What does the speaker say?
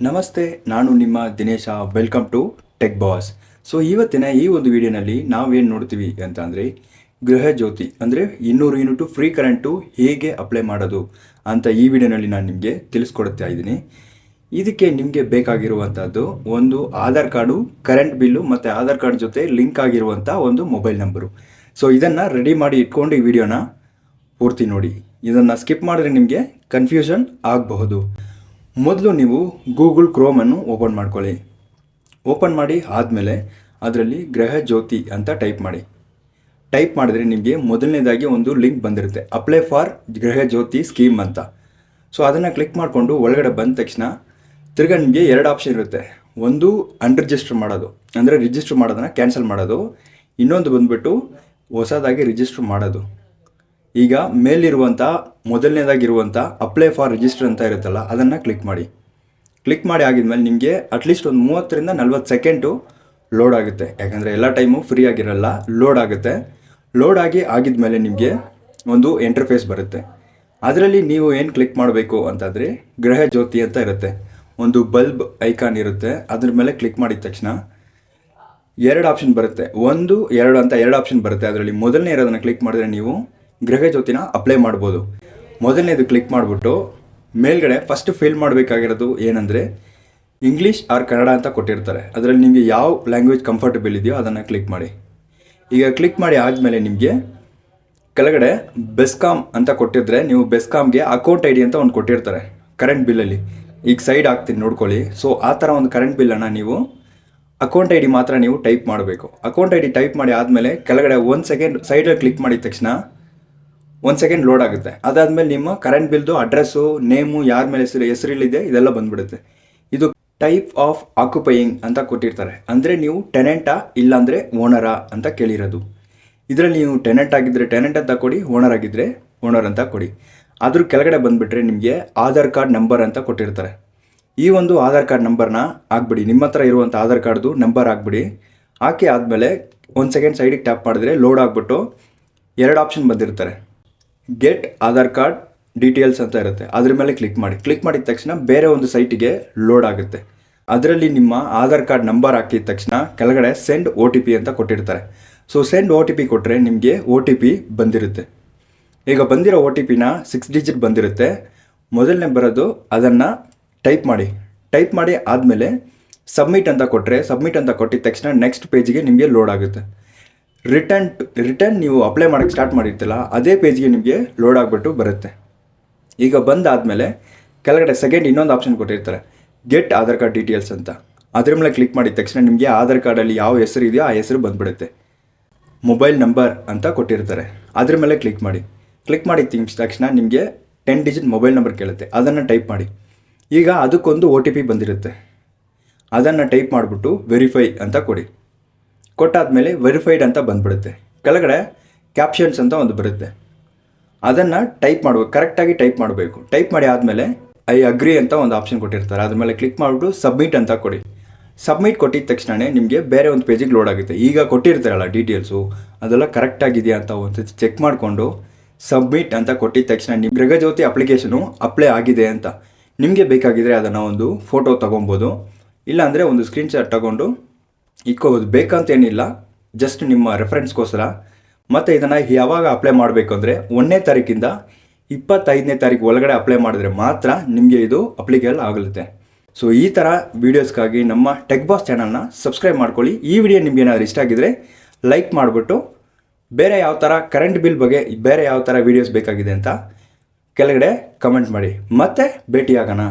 ನಮಸ್ತೆ, ನಾನು ನಿಮ್ಮ Dinesh. Welcome to Tech Boss. So ಇವತ್ತಿನ ಈ ಒಂದು ವಿಡಿಯೋನಲ್ಲಿ ನಾವೇನು ನೋಡ್ತೀವಿ ಅಂತಂದರೆ, ಗೃಹ ಜ್ಯೋತಿ ಅಂದರೆ 200 ಯೂನಿಟು ಫ್ರೀ ಕರೆಂಟು ಹೇಗೆ ಅಪ್ಲೈ ಮಾಡೋದು ಅಂತ ಈ ವಿಡಿಯೋನಲ್ಲಿ ನಾನು ನಿಮಗೆ ತಿಳಿಸ್ಕೊಡ್ತಾ ಇದ್ದೀನಿ. ಇದಕ್ಕೆ ನಿಮಗೆ ಬೇಕಾಗಿರುವಂಥದ್ದು ಒಂದು ಆಧಾರ್ ಕಾರ್ಡು, ಕರೆಂಟ್ ಬಿಲ್ಲು ಮತ್ತು ಆಧಾರ್ ಕಾರ್ಡ್ ಜೊತೆ ಲಿಂಕ್ ಆಗಿರುವಂಥ ಒಂದು ಮೊಬೈಲ್ ನಂಬರು. ಸೊ ಇದನ್ನು ರೆಡಿ ಮಾಡಿ ಇಟ್ಕೊಂಡು ಈ ವಿಡಿಯೋನ ಪೂರ್ತಿ ನೋಡಿ. ಇದನ್ನು ಸ್ಕಿಪ್ ಮಾಡಿದ್ರೆ ನಿಮಗೆ ಕನ್ಫ್ಯೂಷನ್ ಆಗಬಹುದು. ಮೊದಲು ನೀವು ಗೂಗಲ್ ಕ್ರೋಮನ್ನು ಓಪನ್ ಮಾಡ್ಕೊಳ್ಳಿ. ಓಪನ್ ಮಾಡಿ ಆದಮೇಲೆ ಅದರಲ್ಲಿ ಗೃಹ ಜ್ಯೋತಿ ಅಂತ ಟೈಪ್ ಮಾಡಿ. ಟೈಪ್ ಮಾಡಿದ್ರೆ ನಿಮಗೆ ಮೊದಲನೇದಾಗಿ ಒಂದು ಲಿಂಕ್ ಬಂದಿರುತ್ತೆ, ಅಪ್ಲೈ ಫಾರ್ ಗೃಹ ಜ್ಯೋತಿ ಸ್ಕೀಮ್ ಅಂತ. ಸೊ ಅದನ್ನು ಕ್ಲಿಕ್ ಮಾಡಿಕೊಂಡು ಒಳಗಡೆ ಬಂದ ತಕ್ಷಣ ತಿರ್ಗಾ ನಿಮಗೆ ಎರಡು ಆಪ್ಷನ್ ಇರುತ್ತೆ. ಒಂದು ಅನ್ರಿಜಿಸ್ಟರ್ ಮಾಡೋದು, ಅಂದರೆ ರಿಜಿಸ್ಟರ್ ಮಾಡೋದನ್ನು ಕ್ಯಾನ್ಸಲ್ ಮಾಡೋದು. ಇನ್ನೊಂದು ಬಂದುಬಿಟ್ಟು ಹೊಸದಾಗಿ ರಿಜಿಸ್ಟರ್ ಮಾಡೋದು. ಈಗ ಮೇಲಿರುವಂಥ ಮೊದಲನೇದಾಗಿರುವಂಥ ಅಪ್ಲೈ ಫಾರ್ ರಿಜಿಸ್ಟರ್ ಅಂತ ಇರುತ್ತಲ್ಲ, ಅದನ್ನು ಕ್ಲಿಕ್ ಮಾಡಿ. ಕ್ಲಿಕ್ ಮಾಡಿ ಆಗಿದ್ಮೇಲೆ ನಿಮಗೆ ಅಟ್ಲೀಸ್ಟ್ ಒಂದು 30ರಿಂದ 40 ಸೆಕೆಂಡು ಲೋಡ್ ಆಗುತ್ತೆ. ಯಾಕಂದರೆ ಎಲ್ಲ ಟೈಮು ಫ್ರೀ ಆಗಿರಲ್ಲ, ಲೋಡ್ ಆಗುತ್ತೆ. ಲೋಡ್ ಆಗಿದ್ಮೇಲೆ ನಿಮಗೆ ಒಂದು ಇಂಟರ್ಫೇಸ್ ಬರುತ್ತೆ. ಅದರಲ್ಲಿ ನೀವು ಏನು ಕ್ಲಿಕ್ ಮಾಡಬೇಕು ಅಂತಂದರೆ ಗೃಹ ಜ್ಯೋತಿ ಅಂತ ಇರುತ್ತೆ, ಒಂದು ಬಲ್ಬ್ ಐಕಾನ್ ಇರುತ್ತೆ. ಅದ್ರ ಮೇಲೆ ಕ್ಲಿಕ್ ಮಾಡಿದ ತಕ್ಷಣ ಎರಡು ಆಪ್ಷನ್ ಬರುತ್ತೆ, 1, 2 ಅಂತ ಎರಡು ಆಪ್ಷನ್ ಬರುತ್ತೆ. ಅದರಲ್ಲಿ ಮೊದಲನೇ ಇರೋದನ್ನು ಕ್ಲಿಕ್ ಮಾಡಿದ್ರೆ ನೀವು ಗೃಹ ಜ್ಯೋತಿನ ಅಪ್ಲೈ ಮಾಡ್ಬೋದು. ಮೊದಲನೇದು ಕ್ಲಿಕ್ ಮಾಡಿಬಿಟ್ಟು ಮೇಲ್ಗಡೆ ಫಸ್ಟ್ ಫಿಲ್ ಮಾಡಬೇಕಾಗಿರೋದು ಏನಂದರೆ ಇಂಗ್ಲೀಷ್ ಆರ್ ಕನ್ನಡ ಅಂತ ಕೊಟ್ಟಿರ್ತಾರೆ. ಅದರಲ್ಲಿ ನಿಮಗೆ ಯಾವ ಲ್ಯಾಂಗ್ವೇಜ್ ಕಂಫರ್ಟಬಲ್ ಇದೆಯೋ ಅದನ್ನು ಕ್ಲಿಕ್ ಮಾಡಿ. ಈಗ ಕ್ಲಿಕ್ ಮಾಡಿ ಆದಮೇಲೆ ನಿಮಗೆ ಕೆಳಗಡೆ ಬೆಸ್ಕಾಮ್ ಅಂತ ಕೊಟ್ಟಿದ್ರೆ ನೀವು ಬೆಸ್ಕಾಮ್ಗೆ ಅಕೌಂಟ್ ID ಅಂತ ಒಂದು ಕೊಟ್ಟಿರ್ತಾರೆ ಕರೆಂಟ್ ಬಿಲ್ಲಲ್ಲಿ. ಈಗ ಸೈಡ್ ಹಾಕ್ತೀನಿ ನೋಡ್ಕೊಳ್ಳಿ. ಸೊ ಆ ಥರ ಒಂದು ಕರೆಂಟ್ ಬಿಲ್ಲನ್ನು ನೀವು ಅಕೌಂಟ್ ID ಮಾತ್ರ ನೀವು ಟೈಪ್ ಮಾಡಬೇಕು. ಅಕೌಂಟ್ ID ಟೈಪ್ ಮಾಡಿ ಆದಮೇಲೆ ಕೆಳಗಡೆ 1 ಸೆಕೆಂಡ್ ಸೈಡಲ್ಲಿ ಕ್ಲಿಕ್ ಮಾಡಿದ ತಕ್ಷಣ 1 ಸೆಕೆಂಡ್ ಲೋಡ್ ಆಗುತ್ತೆ. ಅದಾದಮೇಲೆ ನಿಮ್ಮ ಕರೆಂಟ್ ಬಿಲ್ದು ಅಡ್ರೆಸ್ಸು, ನೇಮು, ಯಾರ ಮೇಲೆ ಹೆಸರಿಲ್ಲಿದೆ ಇದೆಲ್ಲ ಬಂದುಬಿಡುತ್ತೆ. ಇದು ಟೈಪ್ ಆಫ್ ಆಕ್ಯುಪೈಯಿಂಗ್ ಅಂತ ಕೊಟ್ಟಿರ್ತಾರೆ, ಅಂದರೆ ನೀವು ಟೆನೆಂಟಾ ಇಲ್ಲಾಂದರೆ ಓನರಾ ಅಂತ ಕೇಳಿರೋದು. ಇದರಲ್ಲಿ ನೀವು ಟೆನೆಂಟ್ ಆಗಿದ್ದರೆ ಟೆನೆಂಟ್ ಅಂತ ಕೊಡಿ, ಓನರ್ ಆಗಿದ್ದರೆ ಓನರ್ ಅಂತ ಕೊಡಿ. ಅದ್ರ ಕೆಳಗಡೆ ಬಂದುಬಿಟ್ರೆ ನಿಮಗೆ ಆಧಾರ್ ಕಾರ್ಡ್ ನಂಬರ್ ಅಂತ ಕೊಟ್ಟಿರ್ತಾರೆ. ಈ ಒಂದು ಆಧಾರ್ ಕಾರ್ಡ್ ನಂಬರ್ನ ಹಾಕ್ಬಿಡಿ, ನಿಮ್ಮ ಹತ್ರ ಇರುವಂಥ ಆಧಾರ್ ಕಾರ್ಡ್ದು ನಂಬರ್ ಹಾಕ್ಬಿಡಿ. ಹಾಕಿ ಆದಮೇಲೆ 1 ಸೆಕೆಂಡ್ ಸೈಡಿಗೆ ಟ್ಯಾಪ್ ಮಾಡಿದ್ರೆ ಲೋಡ್ ಆಗಿಬಿಟ್ಟು ಎರಡು ಆಪ್ಷನ್ ಬಂದಿರ್ತಾರೆ. ಗೆಟ್ ಆಧಾರ್ ಕಾರ್ಡ್ ಡೀಟೇಲ್ಸ್ ಅಂತ ಇರುತ್ತೆ, ಅದ್ರ ಮೇಲೆ ಕ್ಲಿಕ್ ಮಾಡಿ. ಕ್ಲಿಕ್ ಮಾಡಿದ ತಕ್ಷಣ ಬೇರೆ ಒಂದು ಸೈಟಿಗೆ ಲೋಡ್ ಆಗುತ್ತೆ. ಅದರಲ್ಲಿ ನಿಮ್ಮ ಆಧಾರ್ ಕಾರ್ಡ್ ನಂಬರ್ ಹಾಕಿದ ತಕ್ಷಣ ಕೆಳಗಡೆ ಸೆಂಡ್ OTP ಅಂತ ಕೊಟ್ಟಿರ್ತಾರೆ. ಸೊ ಸೆಂಡ್ OTP ಕೊಟ್ಟರೆ ನಿಮಗೆ OTP ಬಂದಿರುತ್ತೆ. ಈಗ ಬಂದಿರೋ OTPನ 6 ಡಿಜಿಟ್ ಬಂದಿರುತ್ತೆ. ಮೊದಲನೇ ಬರೋದು ಅದನ್ನು ಟೈಪ್ ಮಾಡಿ. ಟೈಪ್ ಮಾಡಿ ಆದಮೇಲೆ ಸಬ್ಮಿಟ್ ಅಂತ ಕೊಟ್ಟರೆ, ಸಬ್ಮಿಟ್ ಅಂತ ಕೊಟ್ಟಿದ ತಕ್ಷಣ ನೆಕ್ಸ್ಟ್ ಪೇಜಿಗೆ ನಿಮಗೆ ಲೋಡ್ ಆಗುತ್ತೆ. ರಿಟರ್ನ್ ನೀವು ಅಪ್ಲೈ ಮಾಡೋಕ್ಕೆ ಸ್ಟಾರ್ಟ್ ಮಾಡಿರ್ತಿಲ್ಲ, ಅದೇ ಪೇಜ್ಗೆ ನಿಮಗೆ ಲೋಡ್ ಆಗಿಬಿಟ್ಟು ಬರುತ್ತೆ. ಈಗ ಬಂದಾದಮೇಲೆ ಕೆಳಗಡೆ ಸೆಕೆಂಡ್ ಇನ್ನೊಂದು ಆಪ್ಷನ್ ಕೊಟ್ಟಿರ್ತಾರೆ, ಗೆಟ್ ಆಧಾರ್ ಕಾರ್ಡ್ ಡೀಟೇಲ್ಸ್ ಅಂತ. ಅದ್ರ ಮೇಲೆ ಕ್ಲಿಕ್ ಮಾಡಿದ ತಕ್ಷಣ ನಿಮಗೆ ಆಧಾರ್ ಕಾರ್ಡಲ್ಲಿ ಯಾವ ಹೆಸರು ಇದೆಯೋ ಆ ಹೆಸರು ಬಂದುಬಿಡುತ್ತೆ. ಮೊಬೈಲ್ ನಂಬರ್ ಅಂತ ಕೊಟ್ಟಿರ್ತಾರೆ, ಅದ್ರ ಮೇಲೆ ಕ್ಲಿಕ್ ಮಾಡಿ. ಕ್ಲಿಕ್ ಮಾಡಿದ ತಕ್ಷಣ ನಿಮಗೆ 10 ಡಿಜಿಟ್ ಮೊಬೈಲ್ ನಂಬರ್ ಕೇಳುತ್ತೆ, ಅದನ್ನು ಟೈಪ್ ಮಾಡಿ. ಈಗ ಅದಕ್ಕೊಂದು OTP ಬಂದಿರುತ್ತೆ, ಅದನ್ನು ಟೈಪ್ ಮಾಡಿಬಿಟ್ಟು ವೆರಿಫೈ ಅಂತ ಕೊಡಿ. ಕೊಟ್ಟಾದಮೇಲೆ ವೆರಿಫೈಡ್ ಅಂತ ಬಂದುಬಿಡುತ್ತೆ. ಕೆಳಗಡೆ ಕ್ಯಾಪ್ಷನ್ಸ್ ಅಂತ ಒಂದು ಬರುತ್ತೆ, ಅದನ್ನು ಟೈಪ್ ಮಾಡಬೇಕು, ಕರೆಕ್ಟಾಗಿ ಟೈಪ್ ಮಾಡಬೇಕು. ಟೈಪ್ ಮಾಡಿ ಆದಮೇಲೆ ಐ ಅಗ್ರಿ ಅಂತ ಒಂದು ಆಪ್ಷನ್ ಕೊಟ್ಟಿರ್ತಾರೆ, ಅದ್ರ ಮೇಲೆ ಕ್ಲಿಕ್ ಮಾಡಿಬಿಟ್ಟು ಸಬ್ಮಿಟ್ ಅಂತ ಕೊಡಿ. ಸಬ್ಮಿಟ್ ಕೊಟ್ಟಿದ ತಕ್ಷಣ ನಿಮಗೆ ಬೇರೆ ಒಂದು ಪೇಜಿಗೆ ಲೋಡ್ ಆಗುತ್ತೆ. ಈಗ ಕೊಟ್ಟಿರ್ತಾರಲ್ಲ ಡೀಟೇಲ್ಸು, ಅದೆಲ್ಲ ಕರೆಕ್ಟಾಗಿದೆಯಾ ಅಂತ ಒಂದು ಚೆಕ್ ಮಾಡಿಕೊಂಡು ಸಬ್ಮಿಟ್ ಅಂತ ಕೊಟ್ಟಿದ ತಕ್ಷಣ ನಿಮ್ಮ ಗೃಹ ಜ್ಯೋತಿ ಅಪ್ಲಿಕೇಶನು ಅಪ್ಲೈ ಆಗಿದೆ ಅಂತ ನಿಮಗೆ ಬೇಕಾಗಿದ್ದರೆ ಅದನ್ನು ಒಂದು ಫೋಟೋ ತೊಗೊಬೋದು, ಇಲ್ಲಾಂದರೆ ಒಂದು ಸ್ಕ್ರೀನ್ಶಾಟ್ ತೊಗೊಂಡು ಇಟ್ಕೋಬೋದು. ಬೇಕಂತೇನಿಲ್ಲ, ಜಸ್ಟ್ ನಿಮ್ಮ ರೆಫರೆನ್ಸ್ಗೋಸ್ಕರ. ಮತ್ತು ಇದನ್ನು ಯಾವಾಗ ಅಪ್ಲೈ ಮಾಡಬೇಕು ಅಂದರೆ 1ನೇ ತಾರೀಕಿಂದ 25ನೇ ತಾರೀಕು ಒಳಗಡೆ ಅಪ್ಲೈ ಮಾಡಿದ್ರೆ ಮಾತ್ರ ನಿಮಗೆ ಇದು ಅಪ್ಲಿಕೇಬಲ್ ಆಗುತ್ತೆ. ಸೊ ಈ ಥರ ವೀಡಿಯೋಸ್ಗಾಗಿ ನಮ್ಮ ಟೆಕ್ ಬಾಸ್ ಚಾನಲ್ನ ಸಬ್ಸ್ಕ್ರೈಬ್ ಮಾಡ್ಕೊಳ್ಳಿ. ಈ ವಿಡಿಯೋ ನಿಮ್ಗೆ ಏನಾದರೂ ಇಷ್ಟ ಆಗಿದ್ರೆ ಲೈಕ್ ಮಾಡಿಬಿಟ್ಟು ಬೇರೆ ಯಾವ ಥರ ಕರೆಂಟ್ ಬಿಲ್ ಬಗ್ಗೆ ಬೇರೆ ಯಾವ ಥರ ವೀಡಿಯೋಸ್ ಬೇಕಾಗಿದೆ ಅಂತ ಕೆಳಗಡೆ ಕಮೆಂಟ್ ಮಾಡಿ. ಮತ್ತೆ ಭೇಟಿಯಾಗೋಣ.